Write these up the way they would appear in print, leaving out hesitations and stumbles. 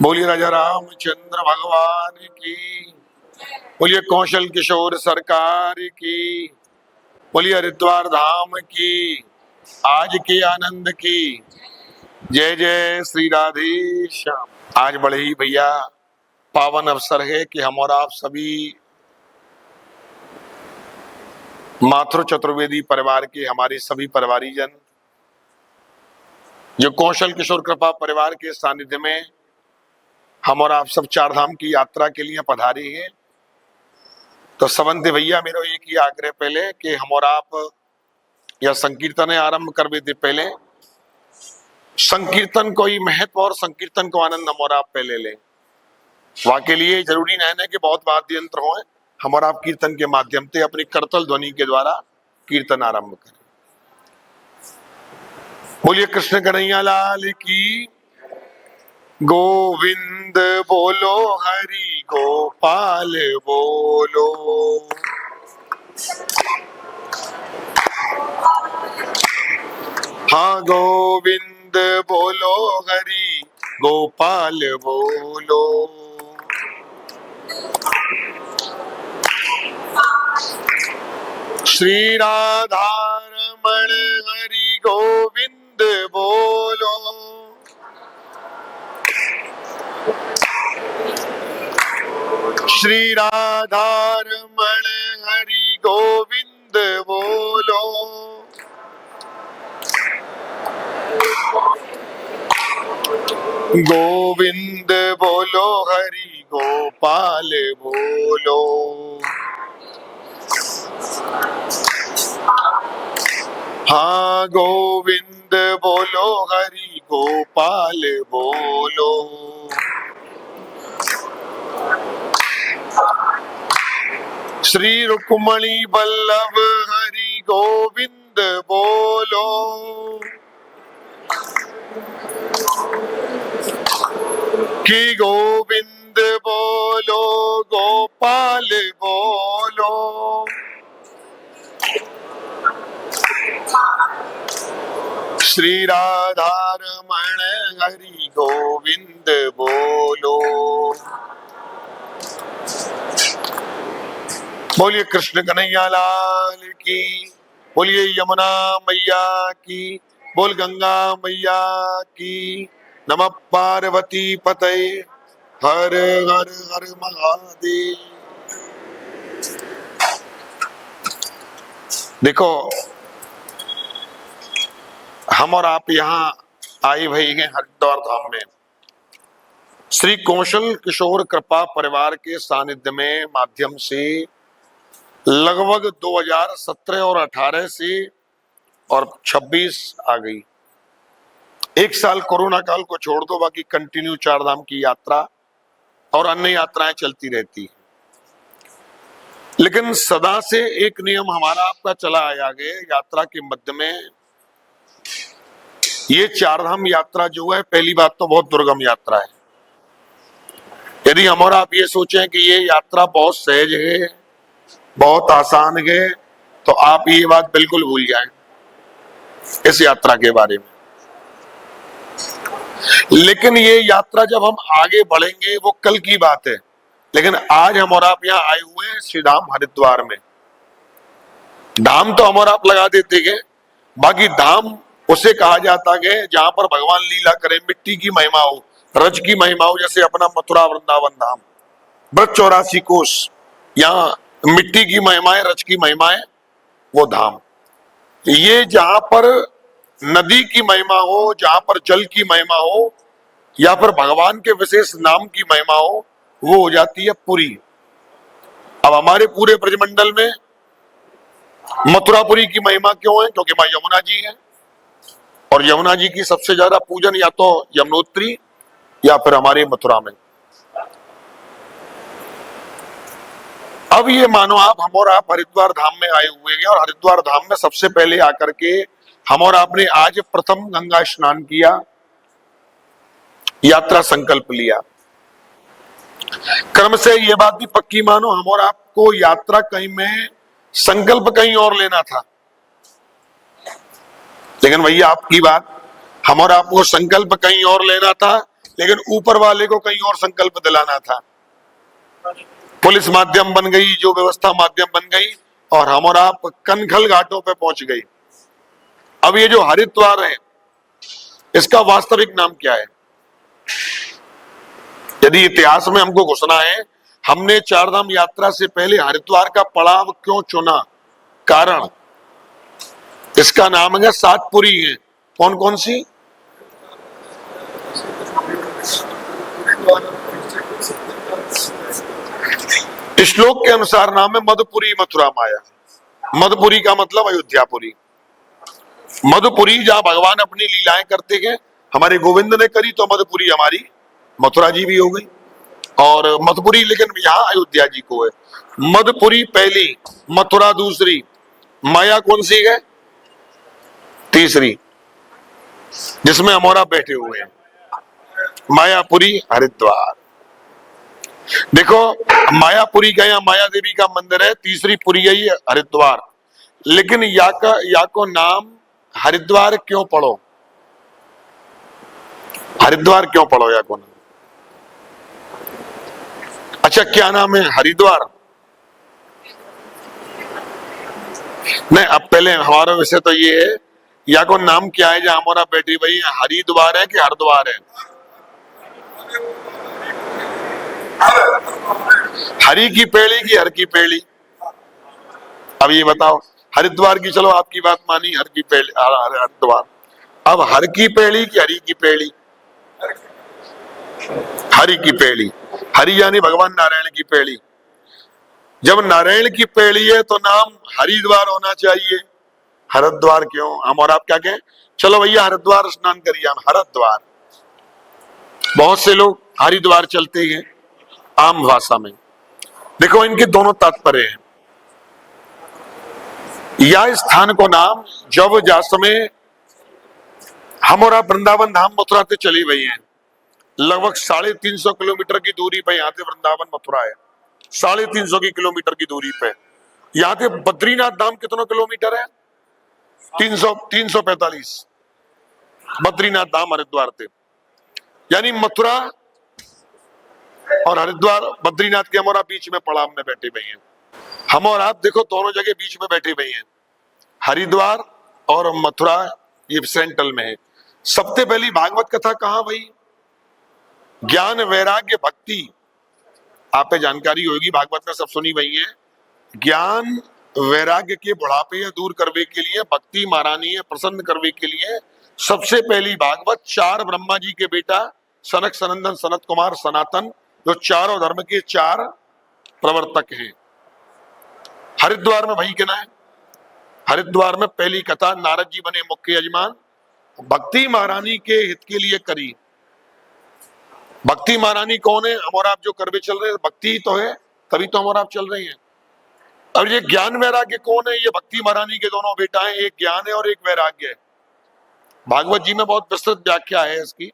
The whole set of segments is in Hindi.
बोलिए राजा रामचंद्र भगवान की, बोलिए कौशल किशोर सरकार की, बोलिए हरिद्वार धाम की, आज के आनंद की। जय जय श्री राधेश्याम। आज बड़े ही भैया पावन अवसर है कि हम और आप सभी माथुर चतुर्वेदी परिवार के हमारे सभी परिवारीजन जो कौशल किशोर कृपा परिवार के सानिध्य में हम और आप सब चार धाम की यात्रा के लिए पधारे हैं। तो सबंत भैया मेरा एक ही आग्रह पहले कि हम और आप यह संकीर्तन आरंभ कर देते पहले संकीर्तन को ही महत्व और संकीर्तन को आनंद हम और आप पहले लें। वहां के लिए जरूरी नहीं है कि बहुत वाद्य यंत्र हो, हम और आप कीर्तन के माध्यम से अपनी करतल ध्वनि के द्वारा कीर्तन आरंभ करें। बोलिए कृष्ण कन्हैया लाल की, गोविंद बोलो हरि गोपाल बोलो। हाँ गोविंद बोलो हरि गोपाल बोलो। श्री राधा रमण हरि गोविंद बोलो। श्री राधा रमण हरि गोविंद बोलो। गोविंद बोलो हरि गोपाल बोलो। हाँ गोविंद बोलो हरि गोपाल बोलो। श्री रुक्मणी बल्लभ हरि गोविंद बोलो। कि गोविंद बोलो गोपाल बोलो। श्री राधा रमण हरि गोविंद बोलो। बोलिए कृष्ण कन्हैया लाल की, बोलिए यमुना मैया की, बोल गंगा मैया की। नमः पार्वती पतये, हर हर हर महादेव। देखो हम और आप यहाँ आए भाई हैं हरिद्वार धाम में श्री कौशल किशोर कृपा परिवार के सानिध्य में माध्यम से लगभग 2017 और 18 से और 26 आ गई। एक साल कोरोना काल को छोड़ दो, बाकी कंटिन्यू चार धाम की यात्रा और अन्य यात्राएं चलती रहती। लेकिन सदा से एक नियम हमारा आपका चला आया गया, यात्रा के मध्य में ये चार धाम यात्रा जो है, पहली बात तो बहुत दुर्गम यात्रा है। यदि हम और आप ये सोचें कि ये यात्रा बहुत सहज है, बहुत आसान है, तो आप ये बात बिल्कुल भूल जाएं इस यात्रा के बारे में। लेकिन ये यात्रा जब हम आगे बढ़ेंगे वो कल की बात है। लेकिन आज हम और आप यहाँ आए हुए हैं श्री धाम हरिद्वार में। धाम तो हम और आप लगा देते हैं, बाकी धाम उसे कहा जाता है जहां पर भगवान लीला करें, मिट्टी की महिमा हो, रज की महिमा हो। जैसे अपना मथुरा वृंदावन धाम, ब्रज 84 कोस, यहाँ मिट्टी की महिमाएं, रज की महिमाएं, वो धाम। ये जहां पर नदी की महिमा हो, जहां पर जल की महिमा हो, या फिर भगवान के विशेष नाम की महिमा हो, वो हो जाती है पुरी। अब हमारे पूरे ब्रजमंडल में मथुरापुरी की महिमा क्यों है? क्योंकि मां यमुना जी है, और यमुना जी की सबसे ज्यादा पूजन या तो यमुनोत्री या फिर हमारे मथुरा में। अब ये मानो हम और आप हरिद्वार धाम में आए हुए हैं, और हरिद्वार धाम में सबसे पहले आकर के हम और आपने आज प्रथम गंगा स्नान किया, यात्रा संकल्प लिया। क्रम से ये बात भी पक्की मानो, हम और आपको यात्रा कहीं में संकल्प कहीं और लेना था। लेकिन भैया आपकी बात, हम और आपको संकल्प कहीं और लेना था, लेकिन ऊपर वाले को कहीं और संकल्प दिलाना था। पुलिस माध्यम बन गई, जो व्यवस्था माध्यम बन गई, और हम और आप कनखल घाटों पे पहुंच गई। अब ये जो हरिद्वार है, इसका वास्तविक नाम क्या है? यदि इतिहास में हमको घुसना है, हमने चारधाम यात्रा से पहले हरिद्वार का पड़ाव क्यों चुना? कारण, इसका नाम है सातपुरी है। कौन कौन सी? श्लोक के अनुसार नाम है मधुपुरी मथुरा माया। मधुपुरी का मतलब अयोध्यापुरी। मधुपुरी जहां भगवान अपनी लीलाएं करते हैं, हमारे गोविंद ने करी, तो मधुपुरी हमारी मथुरा जी भी हो गई, और मधुपुरी लेकिन यहाँ अयोध्या जी को है। मधुपुरी पहली, मथुरा दूसरी, माया कौन सी है? तीसरी, जिसमें हमारा बैठे हुए हैं। मायापुरी हरिद्वार। देखो, मायापुरी का यहाँ माया देवी का मंदिर है, तीसरी पुरी है ये हरिद्वार। लेकिन या को नाम हरिद्वार क्यों पढ़ो? हरिद्वार क्यों पढ़ो या को नाम? अच्छा, क्या नाम है? हरिद्वार? नहीं, अब पहले हमारा विषय तो ये है, या को नाम क्या है जहां हमारा बैठी भाई? हरिद्वार है कि हरिद्वार है? हरि की पेड़ी की हर की पेड़ी? अब ये बताओ, हरिद्वार की चलो आपकी बात मानी, हर की पेड़ी हरिद्वार। अब हर की पेड़ी की हरि की पेड़ी? हरि की पेड़ी। हरि यानी भगवान नारायण की पेड़ी। जब नारायण की पेड़ी है तो नाम हरिद्वार होना चाहिए, हरिद्वार क्यों? हम और आप क्या कहें? चलो भैया हरिद्वार स्नान करिए, हम हरिद्वार। बहुत से लोग हरिद्वार चलते हैं आम भाषा में। देखो, इनके दोनों तात्पर्य हैं। या स्थान को नाम जब जास में हम और आप वृंदावन धाम मथुरा से चली गई हैं, लगभग 350 किलोमीटर की दूरी पे यहाँ से वृंदावन मथुरा है। 350 की किलोमीटर की दूरी पे। यहाँ से बद्रीनाथ धाम कितना किलोमीटर है? 345। बद्रीनाथ धाम हरिद्वार से, यानी मथुरा और हरिद्वार बद्रीनाथ के हम और आप बीच में पड़ाव में बैठे हुए हैं। हम और आप देखो दोनों जगह बीच में बैठे हुए हैं, हरिद्वार और मथुरा ये सेंट्रल में है। सबसे पहली भागवत कथा कहाँ भाई? ज्ञान वैराग्य भक्ति, आप पे जानकारी होगी, भागवत में सब सुनी वही है। ज्ञान वैराग्य के बुढ़ापे दूर करने के लिए, भक्ति महारानी प्रसन्न करने के लिए सबसे पहली भागवत 4 ब्रह्मा जी के बेटा सनक सनंदन सनत कुमार सनातन, जो चारों धर्म के 4 प्रवर्तक हैं, हरिद्वार में वही कहना है। हरिद्वार में पहली कथा नारद जी बने मुख्य यजमान, भक्ति महारानी के हित के लिए करी। भक्ति महारानी कौन है? हम और आप जो करवे चल रहे हैं, भक्ति तो है, तभी तो हम और आप चल रहे हैं। और ये ज्ञान वैराग्य कौन है? ये भक्ति महारानी के दोनों बेटा हैं, एक ज्ञान है और एक वैराग्य है। भागवत जी में बहुत विस्तृत व्याख्या है इसकी।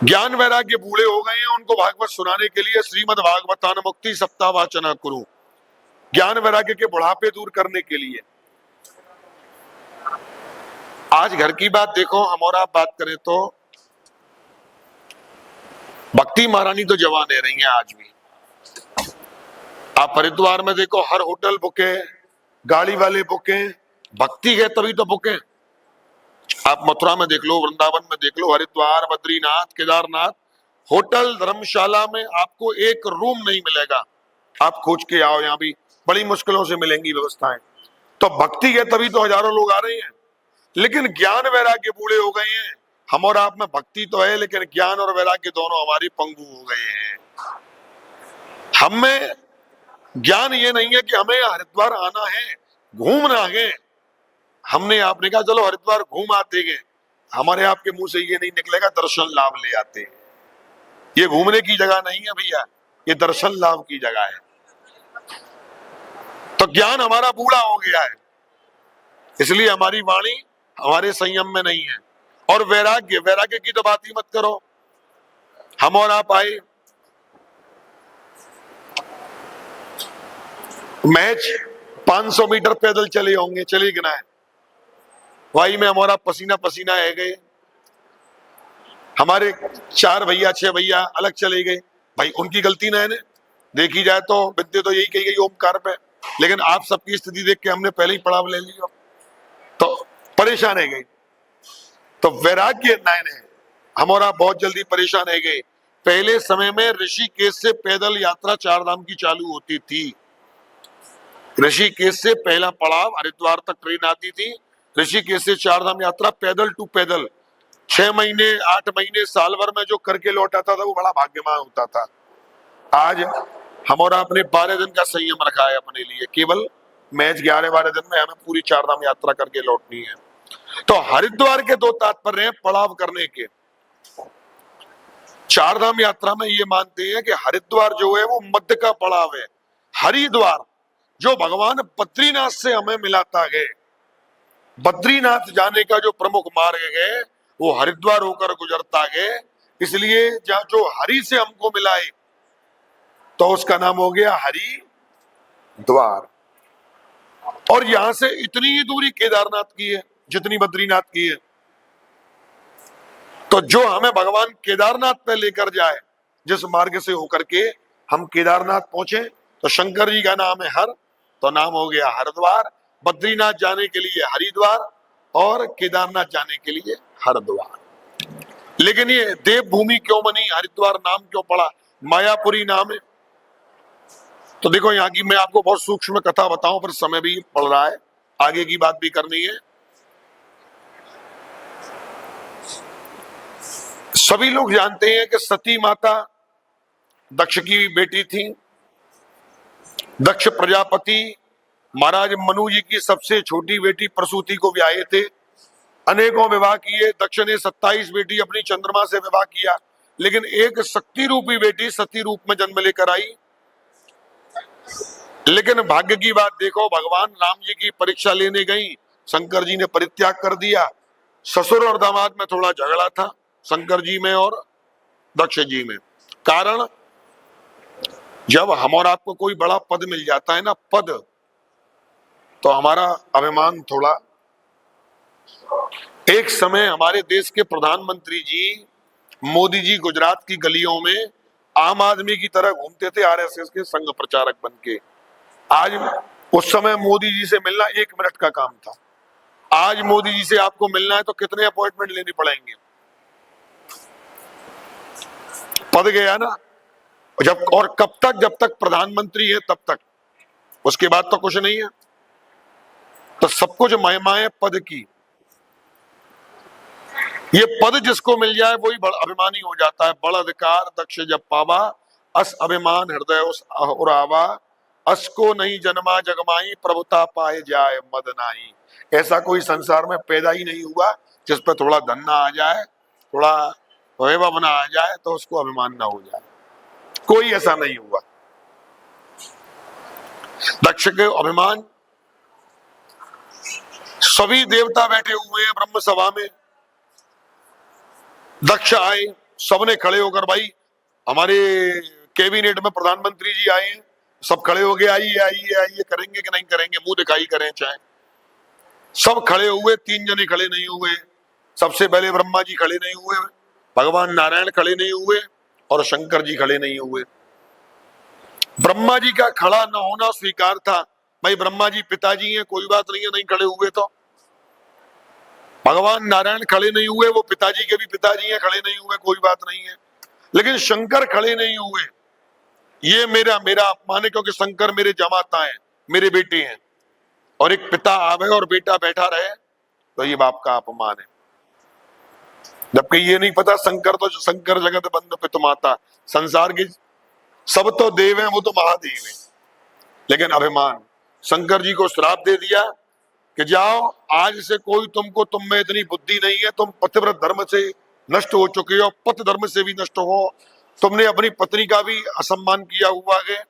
ज्ञान वैराग्य बूढ़े हो गए हैं, उनको भागवत सुनाने के लिए श्रीमद भागवतान मुक्ति सप्ताह वाचना करूं, ज्ञान वैराग्य के बुढ़ापे दूर करने के लिए। आज घर की बात देखो, हम और आप बात करें तो भक्ति महारानी तो जवान है रही है आज भी। आप हरिद्वार में देखो, हर होटल बुक है, गाड़ी वाले बुक है, भक्ति है तभी तो बुक है। आप मथुरा में देख लो, वृंदावन में देख लो, हरिद्वार, बद्रीनाथ, केदारनाथ, होटल धर्मशाला में आपको एक रूम नहीं मिलेगा। आप खोज के आओ, यहाँ भी बड़ी मुश्किलों से मिलेंगी व्यवस्थाएं। तो भक्ति है तभी तो हजारों लोग आ रहे हैं। लेकिन ज्ञान वैराग्य बूढ़े हो गए हैं। हम और आप में भक्ति तो है, लेकिन ज्ञान और वैराग्य दोनों हमारी पंगु हो गए हैं। हमें ज्ञान ये नहीं है कि हमें हरिद्वार आना है, घूमना है। हमने आपने कहा चलो हरिद्वार घूम आते हैं, हमारे आपके मुंह से ये नहीं निकलेगा दर्शन लाभ ले आते हैं। ये घूमने की जगह नहीं है भैया, ये दर्शन लाभ की जगह है। तो ज्ञान हमारा बूढ़ा हो गया है, इसलिए हमारी वाणी हमारे संयम में नहीं है। और वैराग्य, वैराग्य की तो बात ही मत करो। हम और आप आए, मैच 500 मीटर पैदल चले होंगे, चले गिना है, वही में हमारा पसीना पसीना है गए। हमारे 4 भैया 6 भैया अलग चले गए, भाई उनकी गलती ना है। देखी जाए तो विद्या तो यही कही गई ओमकार पे, लेकिन आप सबकी स्थिति देख के हमने पहले ही पड़ाव ले लिया, तो परेशान है गई। तो वैराग्य नयन है, हम और आप बहुत जल्दी परेशान है गए। पहले समय में ऋषिकेश से पैदल यात्रा 4 धाम की चालू होती थी। ऋषिकेश से पहला पड़ाव हरिद्वार तक ट्रेन आती थी, ऋषिकेश से 4 धाम यात्रा पैदल टू पैदल 6 महीने 8 महीने साल भर में जो करके लौट आता था वो बड़ा भाग्यवान होता था। आज हम और आपने 12 दिन का संयम रखा है अपने लिए, केवल मैच 11-12 दिन में हमें पूरी 4 धाम यात्रा करके लौटनी है। तो हरिद्वार के 2 तात्पर्य हैं पड़ाव करने के। 4 धाम यात्रा में ये मानते हैं कि हरिद्वार जो है वो मध्य का पड़ाव है। हरिद्वार जो भगवान बद्रीनाथ से हमें मिलाता है, बद्रीनाथ जाने का जो प्रमुख मार्ग है वो हरिद्वार होकर गुजरता है, इसलिए जहां जो हरि से हमको मिलाए तो उसका नाम हो गया हरिद्वार। और यहां से इतनी ही दूरी केदारनाथ की है जितनी बद्रीनाथ की है। तो जो हमें भगवान केदारनाथ पे लेकर जाए, जिस मार्ग से होकर के हम केदारनाथ पहुंचे, तो शंकर जी का नाम है हर, तो नाम हो गया हरिद्वार। बद्रीनाथ जाने के लिए हरिद्वार और केदारनाथ जाने के लिए हरिद्वार। लेकिन ये देवभूमि क्यों बनी, हरिद्वार नाम क्यों पड़ा, मायापुरी नाम है। तो देखो यहाँ की मैं आपको बहुत सूक्ष्म कथा बताऊं, पर समय भी पड़ रहा है, आगे की बात भी करनी है। सभी लोग जानते हैं कि सती माता दक्ष की बेटी थी। दक्ष प्रजापति महाराज मनु जी की सबसे छोटी बेटी प्रसूति को ब्याहे थे। अनेकों विवाह किए, दक्ष ने 27 बेटी अपनी चंद्रमा से विवाह किया, लेकिन एक शक्ति रूपी बेटी सती रूप में जन्म लेकर आई। लेकिन भाग्य की बात देखो, भगवान राम जी की परीक्षा लेने गई, शंकर जी ने परित्याग कर दिया। ससुर और दामाद में थोड़ा झगड़ा था, शंकर जी में और दक्ष जी में। कारण, जब हम और आपको कोई बड़ा पद मिल जाता है ना, पद, तो हमारा अभिमान थोड़ा। एक समय हमारे देश के प्रधानमंत्री जी मोदी जी गुजरात की गलियों में आम आदमी की तरह घूमते थे, आरएसएस के संघ प्रचारक बनके। आज उस समय मोदी जी से मिलना 1 मिनट का काम था। आज मोदी जी से आपको मिलना है तो कितने अपॉइंटमेंट लेने पड़ेंगे। पद गया ना, जब और कब तक, जब तक प्रधानमंत्री है तब तक, उसके बाद तो कुछ नहीं है। तो सब कुछ महिमाएं पद की। ये पद जिसको मिल जाए वही बड़ा अभिमानी हो जाता है। बड़ अधिकार दक्ष जब पावा, अस अभिमान हृदय उस उरावा, अस को नहीं जन्मा जगमाई, प्रभुता पाए जाए मद नाही। ऐसा कोई संसार में पैदा ही नहीं हुआ जिस पर थोड़ा धन ना आ जाए, थोड़ा वैभव ना आ जाए तो उसको अभिमान ना हो जाए। कोई ऐसा नहीं हुआ। दक्ष के अभिमान, सभी देवता बैठे हुए हैं ब्रह्म सभा में। दक्ष आए, सबने खड़े होकर, भाई हमारे कैबिनेट में प्रधानमंत्री जी आए हैं, सब खड़े हो गए, आइए आइए आइए, करेंगे कि नहीं करेंगे, मुंह दिखाई करें चाहे। सब खड़े हुए, 3 जने खड़े नहीं हुए। सबसे पहले ब्रह्मा जी खड़े नहीं हुए, भगवान नारायण खड़े नहीं हुए और शंकर जी खड़े नहीं हुए। ब्रह्मा जी का खड़ा न होना स्वीकार था, भाई ब्रह्मा जी पिताजी हैं, कोई बात नहीं है, नहीं खड़े हुए तो। भगवान नारायण खड़े नहीं हुए, वो पिताजी के भी पिताजी हैं, खड़े नहीं हुए, कोई बात नहीं है। लेकिन शंकर खड़े नहीं हुए, ये मेरा अपमान है, क्योंकि शंकर मेरे जमाता है, मेरे बेटे हैं, और एक पिता आवे और बेटा बैठा रहे तो ये बाप का अपमान है। जबकि ये नहीं पता शंकर तो शंकर जगत बंद पितु माता, संसार की सब तो देव हैं, वो तो महादेव है। लेकिन अभिमान, शंकर जी को श्राप दे दिया कि जाओ, आज से कोई तुम में इतनी बुद्धि नहीं है, तुम पतिव्रत धर्म से नष्ट हो चुके हो, पति धर्म से भी नष्ट हो, तुमने अपनी पत्नी का भी असम्मान किया हुआ है,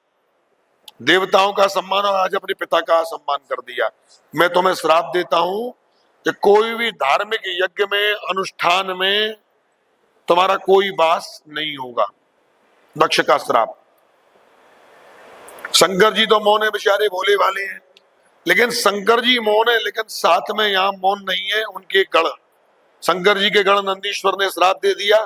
देवताओं का सम्मान, और आज अपने पिता का असम्मान कर दिया। मैं तुम्हें श्राप देता हूं कि कोई भी धार्मिक यज्ञ में, अनुष्ठान में तुम्हारा कोई वास नहीं होगा। दक्ष का श्राप। शंकर जी तो मौन है, बेचारे भोले वाले हैं, लेकिन शंकर जी मौन है, लेकिन साथ में यहाँ मौन नहीं है उनके गढ़। शंकर जी के गढ़ नंदीश्वर ने श्राप दे दिया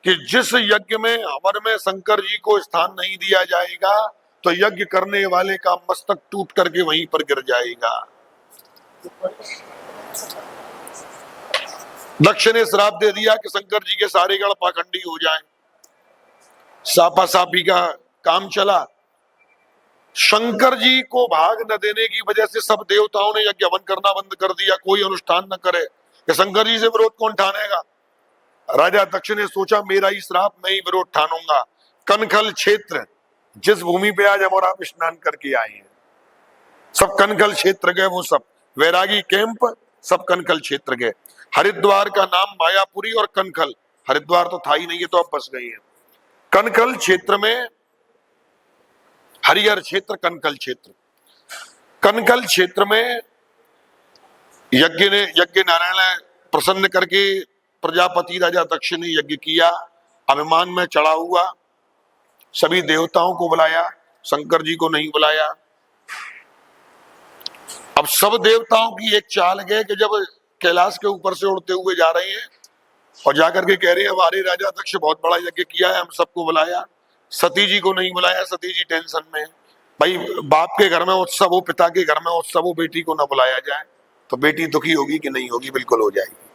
कि जिस यज्ञ में हवन में शंकर जी को स्थान नहीं दिया जाएगा तो यज्ञ करने वाले का मस्तक टूट करके वहीं पर गिर जाएगा। दक्ष ने श्राप दे दिया कि शंकर जी के सारे गण पाखंडी हो जाएं। सापा सापी का काम चला। शंकर जी को भाग न देने की वजह से सब देवताओं ने यज्ञ हवन करना बंद कर दिया, कोई अनुष्ठान न करे कि शंकर जी से विरोध कौन ठानेगा। राजा दक्ष ने सोचा मेरा ही श्राप, मैं ही विरोध ठानूंगा। कनखल क्षेत्र, जिस भूमि पे आज हम और आप स्नान करके आए हैं, सब कनखल क्षेत्र गए। वो सब वैरागी कैंप सब कनखल क्षेत्र गए। हरिद्वार का नाम मायापुरी और कनखल, हरिद्वार तो था ही नहीं, ये तो अब बस गई है। कनखल क्षेत्र में हरिहर क्षेत्र, कनखल क्षेत्र, कनखल क्षेत्र में यज्ञ नारायण प्रसन्न करके प्रजापति राजा दक्ष ने यज्ञ किया। अभिमान में चढ़ा हुआ सभी देवताओं को बुलाया, शंकर जी को नहीं बुलाया। अब सब देवताओं की एक चाल है कि जब कैलाश के ऊपर से उड़ते हुए जा रहे हैं और जाकर के कह रहे हैं हमारे राजा दक्ष बहुत बड़ा यज्ञ किया है, हम सबको बुलाया, सती जी को नहीं बुलाया, सती जी टेंशन में। भाई बाप के घर में उत्सव हो, पिता के घर में उत्सव हो, बेटी को ना बुलाया जाए तो बेटी दुखी होगी कि नहीं होगी? बिल्कुल हो जाएगी।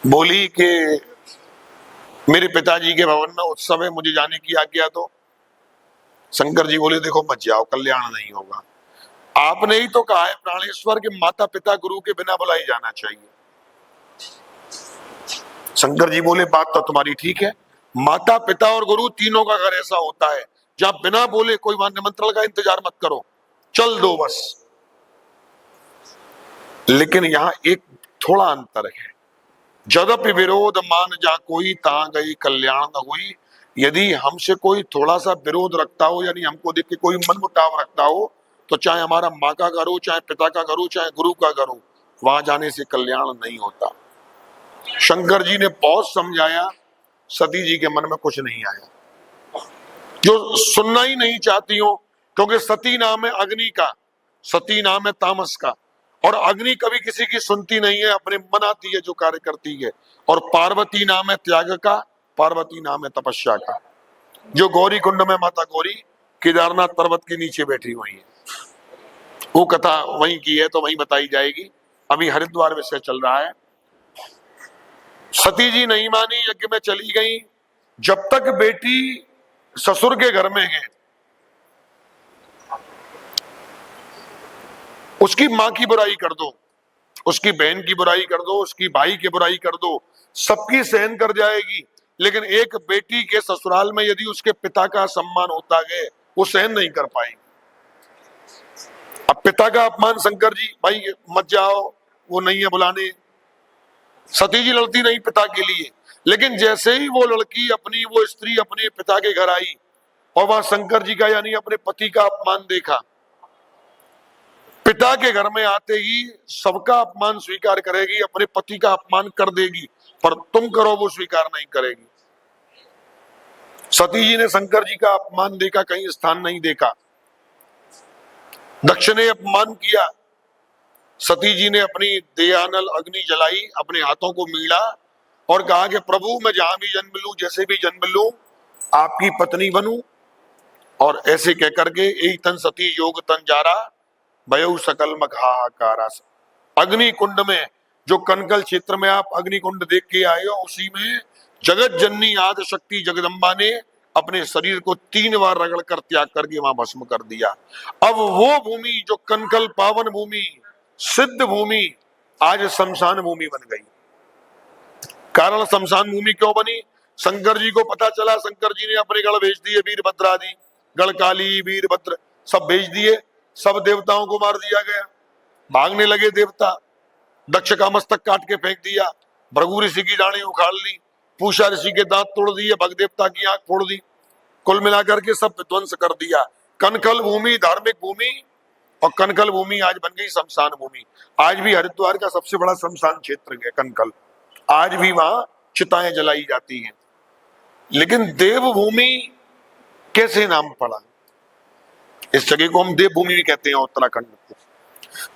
बोली कि मेरे पिताजी के भवन में उत्सव है, मुझे जाने की आज्ञा दो। शंकर जी बोले देखो मत जाओ, कल्याण नहीं होगा। आपने ही तो कहा है प्राणेश्वर के माता पिता गुरु के बिना बुलाई जाना चाहिए। शंकर जी बोले बात तो तुम्हारी ठीक है, माता पिता और गुरु तीनों का घर ऐसा होता है जहां बिना बोले कोई निमंत्रण का इंतजार मत करो, चल दो बस। लेकिन यहां एक थोड़ा अंतर है। जदपि विरोध मान जा कोई ता गई कल्याण न हुई। यदि हमसे कोई थोड़ा सा विरोध रखता हो, यानी हमको देख के कोई मनमुटाव रखता हो, तो चाहे हमारा माँ का घर हो, चाहे पिता का घर हो, चाहे गुरु का घर हो, वहां जाने से कल्याण नहीं होता। शंकर जी ने बहुत समझाया, सती जी के मन में कुछ नहीं आया, जो सुनना ही नहीं चाहती हो। क्योंकि सती नाम है अग्नि का, सती नाम है तामस का, और अग्नि कभी किसी की सुनती नहीं है, अपने मन आती है जो कार्य करती है। और पार्वती नाम है त्याग का, पार्वती नाम है तपस्या का। जो गौरी कुंड में माता गौरी केदारनाथ पर्वत के नीचे बैठी हुई है, वो कथा वहीं की है तो वहीं बताई जाएगी। अभी हरिद्वार विषय चल रहा है। सती जी नहीं मानी, यज्ञ में चली गई। जब तक बेटी ससुर के घर में है, उसकी मां की बुराई कर दो, उसकी बहन की बुराई कर दो, उसकी भाई की बुराई कर दो, सबकी सहन कर जाएगी। लेकिन एक बेटी के ससुराल में यदि उसके पिता का सम्मान होता है, वो सहन नहीं कर पाएगी। अब पिता का अपमान, शंकर जी भाई मत जाओ, वो नहीं है बुलाने। सती जी लड़ती नहीं पिता के लिए, लेकिन जैसे ही वो लड़की अपनी, वो स्त्री अपने पिता के घर आई और वहां शंकर जी का यानी अपने पति का अपमान देखा, पिता के घर में आते ही सबका अपमान स्वीकार करेगी, अपने पति का अपमान कर देगी, पर तुम करो वो स्वीकार नहीं करेगी। सती जी ने शंकर जी का अपमान देखा, कहीं स्थान नहीं देखा। दक्ष ने अपमान किया, सती जी ने अपनी देहानल अग्नि जलाई, अपने हाथों को मीड़ा और कहा कि प्रभु मैं जहां भी जन्म लूं, जैसे भी जन्म लूं, आपकी पत्नी बनूं। और ऐसे कहकर के एक तन सती योग तन जारा भयउ सकल मघाकारा। अग्नि कुंड में, जो कनकल क्षेत्र में आप अग्नि कुंड देख के आए हो, उसी में जगत जननी आदि शक्ति जगदम्बा ने अपने शरीर को 3 बार रगड़ कर त्याग करके वहां भस्म कर दिया। अब वो भूमि जो कनकल पावन भूमि, सिद्ध भूमि, आज शमशान भूमि बन गई। कारण शमशान भूमि क्यों बनी? शंकर जी को पता चला, शंकर जी ने अपने गढ़ भेज दिए, वीरभद्र आदि गढ़, काली वीरभद्र सब भेज दिए, सब देवताओं को मार दिया गया। भागने लगे देवता, दक्ष का मस्तक काट के फेंक दिया, भृगु ऋषि की डाणी उखाड़ ली, पूषा ऋषि के दांत तोड़ दिए, भग देवता की आंख फोड़ दी, कुल मिलाकर के सब विध्वंस कर दिया। कनकल भूमि धार्मिक भूमि और कनकल भूमि आज बन गई शमशान भूमि। आज भी हरिद्वार का सबसे बड़ा शमशान क्षेत्र है कनकल, आज भी वहां चिताएं जलाई जाती हैं। लेकिन देवभूमि कैसे नाम पड़ा? इस जगह को हम देवभूमि भी कहते हैं उत्तराखंड को।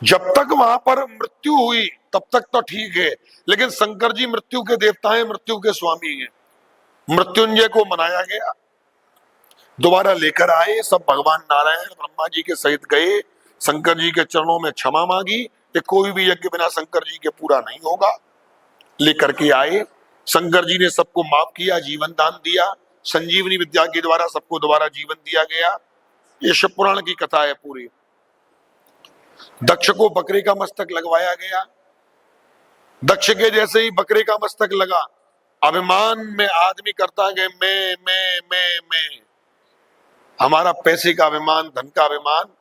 जब तक वहां पर मृत्यु हुई तब तक तो ठीक है, लेकिन शंकर जी मृत्यु के देवता हैं, मृत्यु के स्वामी हैं। मृत्युंजय को मनाया गया, दोबारा लेकर आए, सब भगवान नारायण ब्रह्मा जी के सहित गए, शंकर जी के चरणों में क्षमा मांगी कि कोई भी यज्ञ बिना शंकर जी के पूरा नहीं होगा। लेकर के आए, शंकर जी ने सबको माफ किया, जीवन दान दिया, संजीवनी विद्या के द्वारा सबको दोबारा जीवन दिया गया। ये शिव पुराण की कथा है पूरी। दक्ष को बकरे का मस्तक लगवाया गया। दक्ष के जैसे ही बकरे का मस्तक लगा, अभिमान में आदमी करता है मैं, हमारा पैसे का अभिमान, धन का अभिमान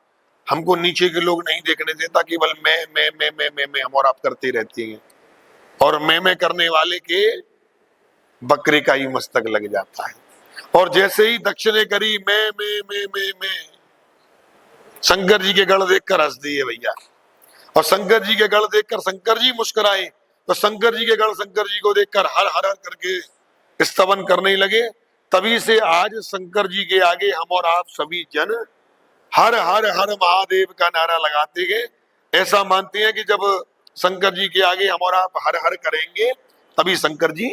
हमको नीचे के लोग नहीं देखने देता, केवल मैं हम और आप करते रहती हैं, और मैं करने वाले के बकरे का ही मस्तक लग जाता है। और जैसे ही दक्ष ने करी मैं, शंकर जी के गढ़ देखकर हंस दिए भैया, और शंकर जी के गढ़ देखकर शंकर जी मुस्कुराए, तो शंकर जी के गढ़ शंकर जी को देखकर हर हर करके स्तवन करने लगे। तभी से आज शंकर जी के आगे हम और आप सभी जन हर हर हर महादेव का नारा लगाते हैं। ऐसा मानते हैं कि जब शंकर जी के आगे हम और आप हर हर करेंगे तभी शंकर जी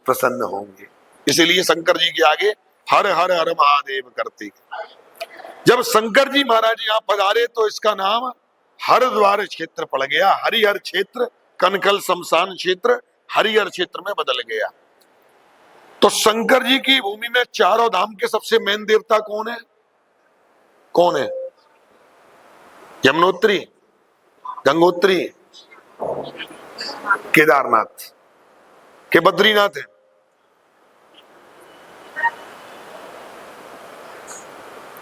प्रसन्न होंगे, इसीलिए शंकर जी के आगे हर हर हर महादेव करते हैं। जब शंकर जी महाराज यहाँ पधारे तो इसका नाम हरिद्वार क्षेत्र पड़ गया। हरिहर क्षेत्र, कनकल शमशान क्षेत्र हरिहर क्षेत्र में बदल गया। तो शंकर जी की भूमि में चारों धाम के सबसे मेन देवता कौन है? कौन है? यमुनोत्री, गंगोत्री, केदारनाथ के बद्रीनाथ है।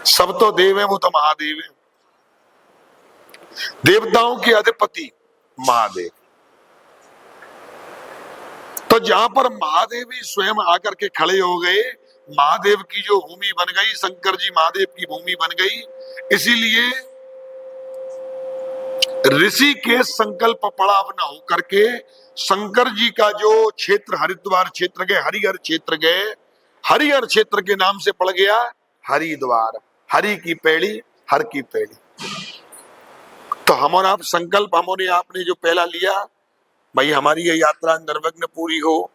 सब तो देव है, वो तो महादेव है। देवताओं के अधिपति महादेव। तो जहां पर महादेव ही स्वयं आकर के खड़े हो गए, महादेव की जो भूमि बन गई, शंकर जी महादेव की भूमि बन गई। इसीलिए ऋषि के संकल्प पड़ा न होकर के शंकर जी का जो क्षेत्र हरिद्वार क्षेत्र गए, हरिहर क्षेत्र गए, हरिहर क्षेत्र के नाम से पड़ गया हरिद्वार। हरि की पेड़ी, हर की पेड़ी। तो हम और आप संकल्प हमने आपने जो पहला लिया, भाई हमारी ये यात्रा निर्विघ्न पूरी हो।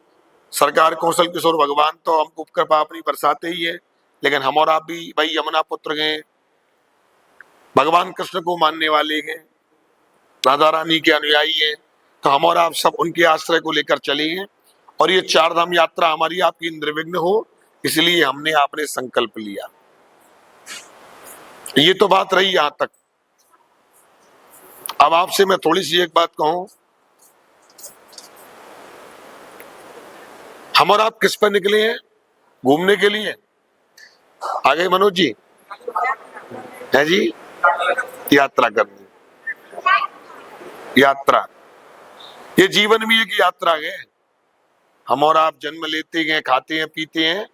सरकार कौशल किशोर भगवान तो हमको कृपा अपनी बरसाते ही है, लेकिन हम और आप भी भाई यमुना पुत्र गए, भगवान कृष्ण को मानने वाले हैं, राधा रानी के अनुयायी हैं, तो हम और आप सब उनके आश्रय को लेकर चले हैं। और ये चार धाम यात्रा हमारी आपकी निर्विघ्न हो, इसलिए हमने आपने संकल्प लिया। ये तो बात रही यहां तक। अब आपसे मैं थोड़ी सी एक बात कहूं, हम और आप किस पर निकले हैं? घूमने के लिए। आगे मनोज जी है जी, यात्रा करनी। यात्रा, ये जीवन में एक यात्रा है। हम और आप जन्म लेते हैं, खाते हैं, पीते हैं।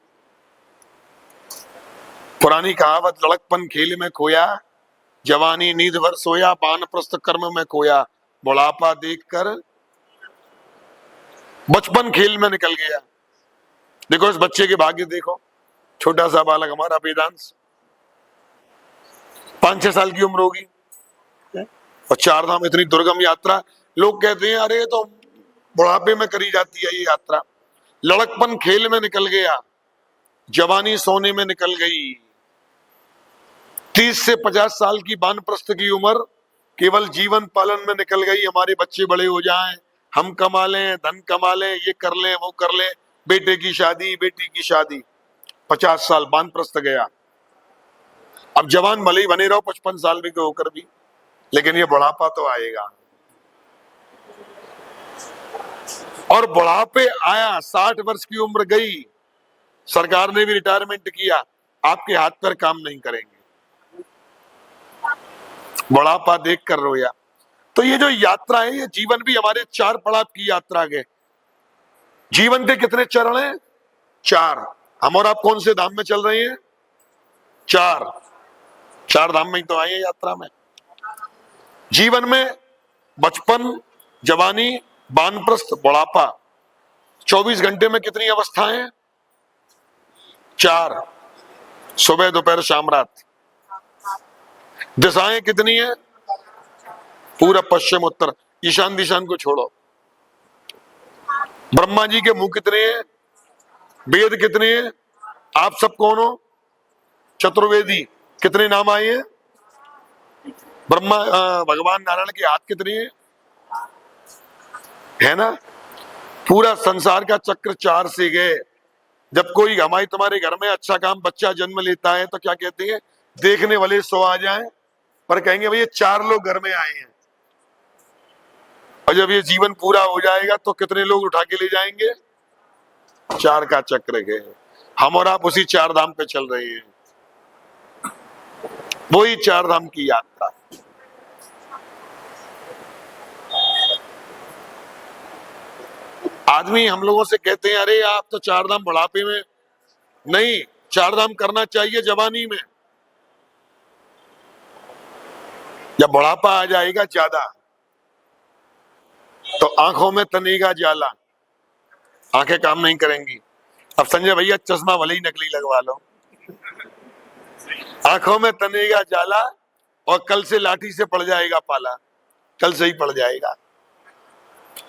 पुरानी कहावत, लड़कपन खेल में खोया, जवानी नींद भर सोया, वानप्रस्थ कर्म में खोया, बुढ़ापा देखकर बचपन खेल में निकल गया। देखो इस बच्चे के भाग्य देखो, छोटा सा बालक हमारा वेदांश, 5-6 साल की उम्र होगी, और चार धाम इतनी दुर्गम यात्रा। लोग कहते हैं अरे तो बुढ़ापे में करी जाती है ये यात्रा। लड़कपन खेल में निकल गया, जवानी सोने में निकल गई। 30 से 50 साल की वानप्रस्थ की उम्र केवल जीवन पालन में निकल गई। हमारे बच्चे बड़े हो जाएं, हम कमा लें, धन कमा लें, ये कर लें, वो कर लें, बेटे की शादी, बेटी की शादी। 50 साल वानप्रस्थ गया। अब जवान भले ही बने रहो 55 साल भी होकर भी, लेकिन ये बुढ़ापा तो आएगा। और बुढ़ापे आया, 60 वर्ष की उम्र गई, सरकार ने भी रिटायरमेंट किया, आपके हाथ पर काम नहीं करेंगे, बुढ़ापा देख कर रोया। तो ये जो यात्रा है, ये जीवन भी हमारे 4 पड़ाव की यात्रा है। जीवन के कितने चरण हैं? 4। हम और आप कौन से धाम में चल रहे हैं? 4 धाम में ही तो आए हैं यात्रा में। जीवन में बचपन, जवानी, वानप्रस्थ, बुढ़ापा। 24 घंटे में कितनी अवस्थाएं? 4, सुबह, दोपहर, शाम, रात। दिशाएं कितनी है? पूरब, पश्चिम, उत्तर। ईशान दिशान को छोड़ो। ब्रह्मा जी के मुंह कितने हैं, वेद कितने हैं, आप सब कौन हो, चतुर्वेदी, कितने नाम आए हैं, ब्रह्मा भगवान नारायण के हाथ कितने हैं, है ना। पूरा संसार का चक्र 4 से गए। जब कोई हमारे तुम्हारे घर में अच्छा काम बच्चा जन्म लेता है तो क्या कहते हैं, देखने वाले 100 आ जाएं, पर कहेंगे भाई ये 4 लोग घर में आए हैं। और जब ये जीवन पूरा हो जाएगा तो कितने लोग उठा के ले जाएंगे, 4 का चक्र है। हम और आप उसी 4 धाम पे चल रहे हैं, वही 4 धाम की यात्रा। आदमी हम लोगों से कहते हैं अरे आप तो 4 धाम बुढ़ापे में, नहीं, 4 धाम करना चाहिए जवानी में। जब बुढ़ापा आ जाएगा ज्यादा तो आंखों में तनेगा जाला, आंखें काम नहीं करेंगी। अब संजय भैया चश्मा भले ही नकली लगवा लो, आंखों में तनेगा जाला और कल से लाठी से पड़ जाएगा पाला, कल से ही पड़ जाएगा।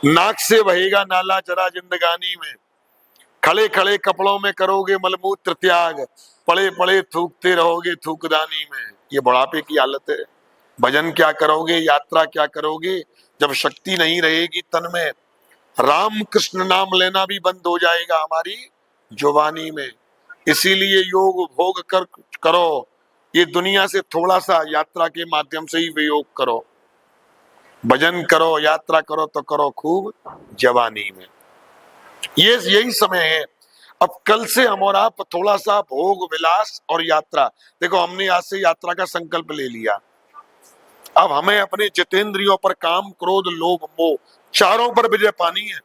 नाक से बहेगा नाला जरा जिंदगानी में, खड़े खड़े कपड़ों में करोगे मलमूत्र त्याग, पड़े पड़े थूकते रहोगे थूकदानी में। ये बुढ़ापे की हालत है। भजन क्या करोगे, यात्रा क्या करोगे, जब शक्ति नहीं रहेगी तन में। राम कृष्ण नाम लेना भी बंद हो जाएगा हमारी जुबानी में। इसीलिए योग भोग करो, ये दुनिया से थोड़ा सा यात्रा के माध्यम से ही वियोग करो। भजन करो, यात्रा करो तो करो खूब जवानी में। ये यही समय है। अब कल से हम और आप थोड़ा सा भोग विलास और यात्रा, देखो हमने आज से यात्रा का संकल्प ले लिया। अब हमें अपने जितेंद्रियों पर काम क्रोध लोभ मोह चारों पर विजय पानी है,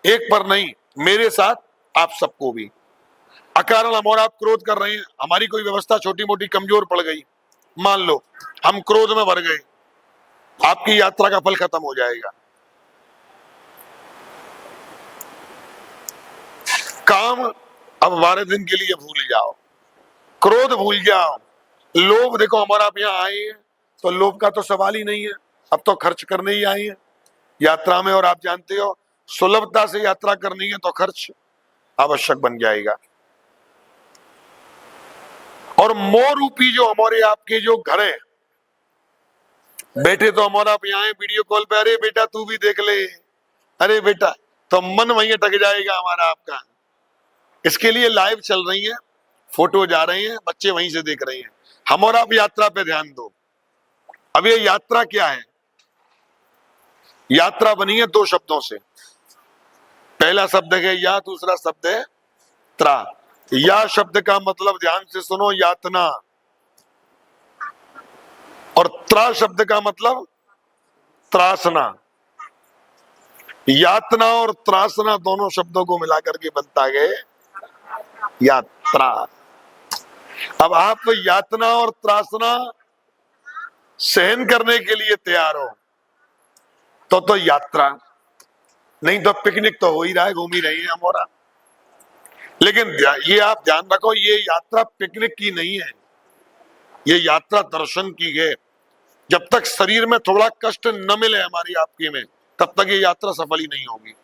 एक पर नहीं। मेरे साथ आप सबको भी। अकारण हम और आप क्रोध कर रहे हैं, हमारी कोई व्यवस्था छोटी मोटी कमजोर पड़ गई, मान लो हम क्रोध में भर गए, आपकी यात्रा का फल खत्म हो जाएगा। काम अब 12 दिन के लिए भूल जाओ, क्रोध भूल जाओ, लोभ देखो हमारा आप यहाँ आए हैं तो लोभ का तो सवाल ही नहीं है, अब तो खर्च करने ही आए हैं यात्रा में। और आप जानते हो सुलभता से यात्रा करनी है तो खर्च आवश्यक बन जाएगा। और मोह रूपी जो हमारे आपके जो घर है, बैठे तो हमारा आप यहाँ वीडियो कॉल पे, अरे बेटा तू भी देख ले, अरे बेटा, तो मन वहीं अटक जाएगा हमारा आपका। इसके लिए लाइव चल रही है, फोटो जा रहे हैं, बच्चे वहीं से देख रहे हैं। हम और आप यात्रा पे ध्यान दो। अब ये यात्रा क्या है, यात्रा बनी है 2 शब्दों से। पहला शब्द है या, दूसरा शब्द है त्रा। या शब्द का मतलब ध्यान से सुनो, यातना, और त्रा शब्द का मतलब त्रासना। यातना और त्रासना दोनों शब्दों को मिलाकर के बनता है यात्रा। अब आप यातना और त्रासना सहन करने के लिए तैयार हो तो यात्रा, नहीं तो पिकनिक तो हो ही रहा है, घूम ही रही है हमारा। लेकिन ये आप ध्यान रखो, ये यात्रा पिकनिक की नहीं है, ये यात्रा दर्शन की है। जब तक शरीर में थोड़ा कष्ट न मिले हमारी आपकी में, तब तक ये यात्रा सफल ही नहीं होगी।